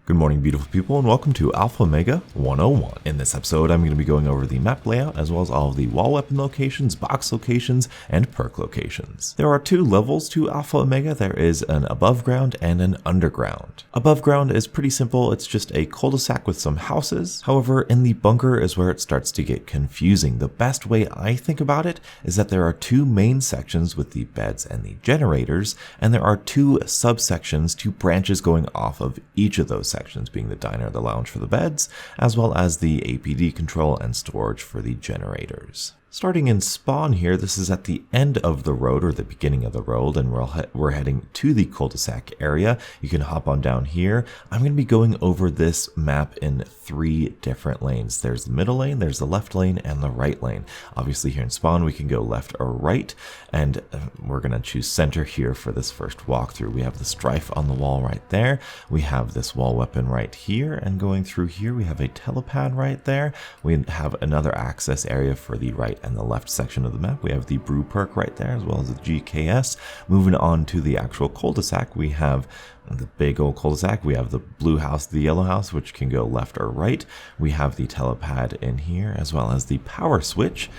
Good morning, beautiful people, and welcome to Alpha Omega 101. In this episode, I'm going to be going over the map layout as well as all of the wall weapon locations, box locations, and perk locations. There are two levels to Alpha Omega. There is an above ground and an underground. Above ground is pretty simple. It's just a cul-de-sac with some houses. However, in the bunker is where it starts to get confusing. The best way I think about it is that there are two main sections with the beds and the generators, and there are two subsections, two branches going off of each of those sections, being the diner, the lounge for the beds, as well as the APD control and storage for the generators. Starting in spawn here, this is at the end of the road or the beginning of the road, and we're heading to the cul-de-sac area. You can hop on down here. I'm going to be going over this map in three different lanes. There's the middle lane, there's the left lane, and the right lane. Obviously here in spawn we can go left or right, and we're going to choose center here for this first walkthrough. We have the strife on the wall right there. We have this wall weapon right here, and going through here we have a telepad right there. We have another access area for the right and the left section of the map. We have the brew perk right there, as well as the GKS. Moving on to the actual cul-de-sac, we have the big old cul-de-sac. We have the blue house, the yellow house, which can go left or right. We have the telepad in here, as well as the power switch.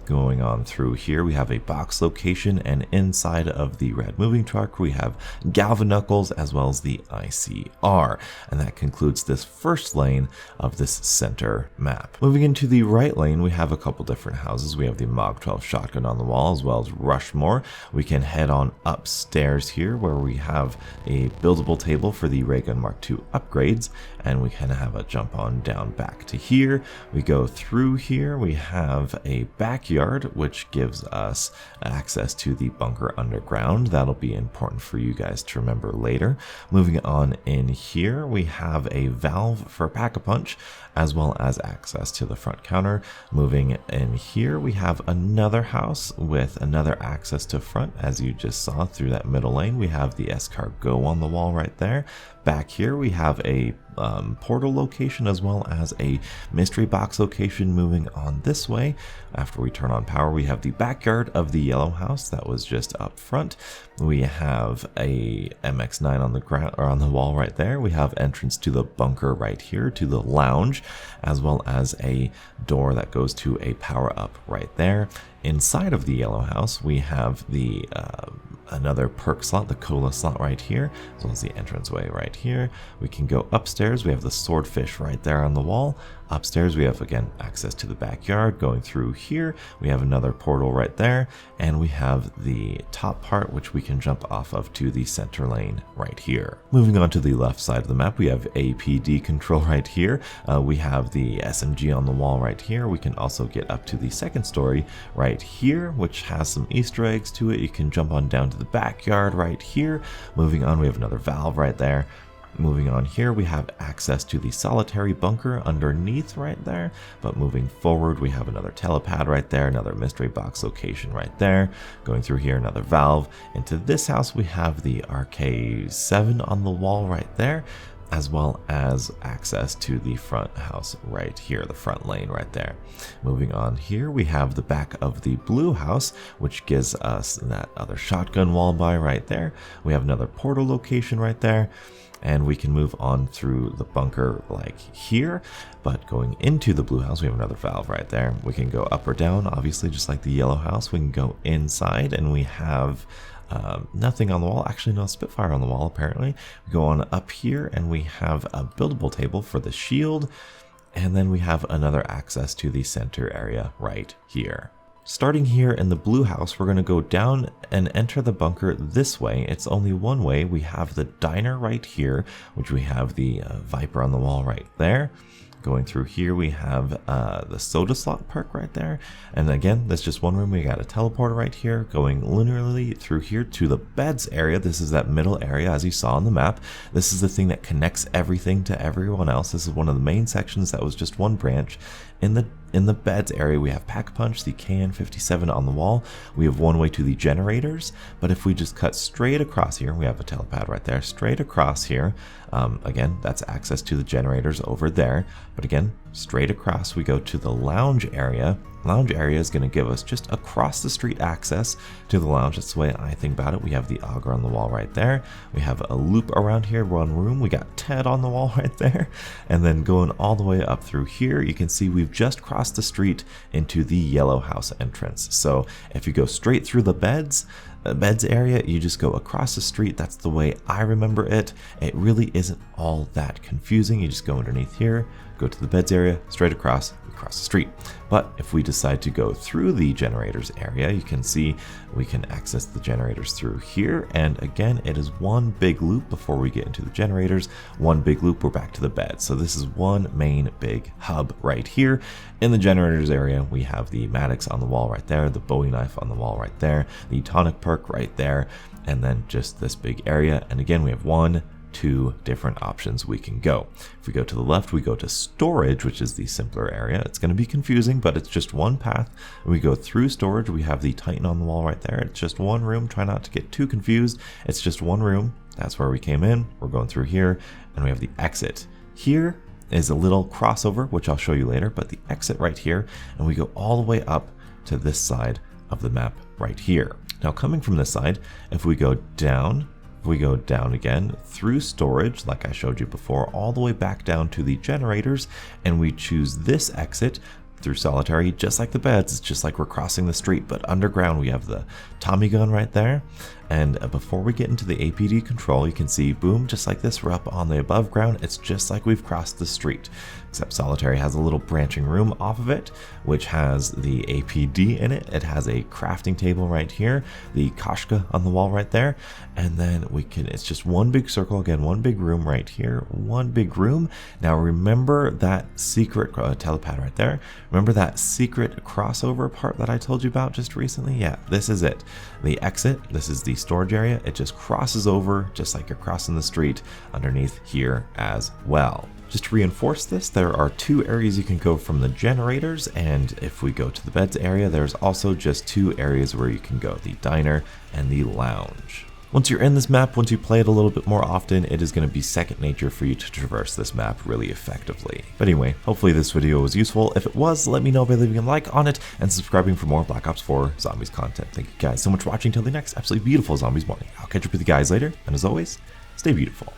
Going on through here, we have a box location, and inside of the red moving truck we have galvanuckles as well as the ICR, and that concludes this first lane of this center map. Moving into the right lane, we have a couple different houses. We have the Mog 12 shotgun on the wall as well as Rushmore. We can head on upstairs here where we have a buildable table for the Ray Gun Mark II upgrades, and we kind of have a jump on down back to here. We go through here, we have a backyard which gives us access to the bunker underground. That'll be important for you guys to remember later. Moving on in here, we have a valve for Pack-a-Punch as well as access to the front counter. Moving in here, we have another house with another access to front. As you just saw through that middle lane, we have the S-Car Go on the wall right there. Back here we have a portal location as well as a mystery box location. Moving on this way, after we turn on power, we have the backyard of the yellow house that was just up front. We have a MX9 on the ground or on the wall right there. We have entrance to the bunker right here, to the lounge, as well as a door that goes to a power up right there. Inside of the yellow house, we have the another perk slot, the cola slot right here, as well as the entranceway right here. We can go upstairs. We have the swordfish right there on the wall. Upstairs we have again access to the backyard. Going through here we have another portal right there, and we have the top part which we can jump off of to the center lane right here. Moving on to the left side of the map, we have APD control right here. We have the SMG on the wall right here. We can also get up to the second story right here, which has some Easter eggs to it. You can jump on down to the backyard right here. Moving on, we have another valve right there. Moving on here, we have access to the solitary bunker underneath right there, but moving forward we have another telepad right there, another mystery box location right there. Going through here, another valve. Into this house we have the RK7 on the wall right there, as well as access to the front house right here, the front lane right there. Moving on here, we have the back of the blue house, which gives us that other shotgun wall by right there. We have another portal location right there, and we can move on through the bunker like here. But going into the blue house, we have another valve right there. We can go up or down, obviously, just like the yellow house. We can go inside, and we have nothing on the wall. Actually, no Spitfire on the wall, apparently. We go on up here, and we have a buildable table for the shield, and then we have another access to the center area right here. Starting here in the blue house, we're going to go down and enter the bunker this way. It's only one way. We have the diner right here, which we have the Viper on the wall right there. Going through here, we have the soda slot perk right there. And again, that's just one room. We got a teleporter right here. Going linearly through here to the beds area. This is that middle area, as you saw on the map. This is the thing that connects everything to everyone else. This is one of the main sections that was just one branch. In the beds area, we have Pack-a-Punch, the KN57 on the wall. We have one way to the generators, but if we just cut straight across here, we have a telepad right there, straight across here. Again, that's access to the generators over there. But again, straight across, we go to the lounge area. Lounge area is going to give us just across the street access to the lounge. That's the way I think about it. We have the auger on the wall right there. We have a loop around here, one room. We got Ted on the wall right there. And then going all the way up through here, you can see we've just crossed the street into the yellow house entrance. So if you go straight through the beds area, you just go across the street. That's the way I remember it. It really isn't all that confusing. You just go underneath here, go to the beds area, straight across, across the street. But if we decide to go through the generators area, you can see we can access the generators through here. And again, it is one big loop before we get into the generators. One big loop, we're back to the bed. So this is one main big hub right here. In the generators area, we have the Maddox on the wall right there, the Bowie knife on the wall right there, the tonic perk right there, and then just this big area. And again, we have 2 different options we can go. If we go to the left, we go to storage, which is the simpler area. It's going to be confusing, but it's just one path. We go through storage. We have the Titan on the wall right there. It's just one room. Try not to get too confused. It's just one room. That's where we came in. We're going through here, and we have the exit. Here is a little crossover, which I'll show you later, but the exit right here, and we go all the way up to this side of the map right here. Now, coming from this side, if we go down, again through storage, like I showed you before, all the way back down to the generators, and we choose this exit through solitary, just like the beds. It's just like we're crossing the street, but underground we have the Tommy gun right there. And before we get into the APD control, you can see, boom, just like this, we're up on the above ground. It's just like we've crossed the street, except solitary has a little branching room off of it, which has the APD in it. It has a crafting table right here, the Kashka on the wall right there. And then it's just one big circle, again, one big room right here, one big room. Now remember that secret telepad right there? Remember that secret crossover part that I told you about just recently? Yeah, this is it. The exit, this is the storage area. It just crosses over just like you're crossing the street underneath here as well. Just to reinforce this, there are 2 areas you can go from the generators, and if we go to the beds area, there's also just 2 areas where you can go, the diner and the lounge. Once you're in this map, once you play it a little bit more often, it is going to be second nature for you to traverse this map really effectively. But anyway, hopefully this video was useful. If it was, let me know by leaving a like on it and subscribing for more Black Ops 4 Zombies content. Thank you guys so much for watching. Till the next absolutely beautiful Zombies morning. I'll catch up with you guys later, and as always, stay beautiful.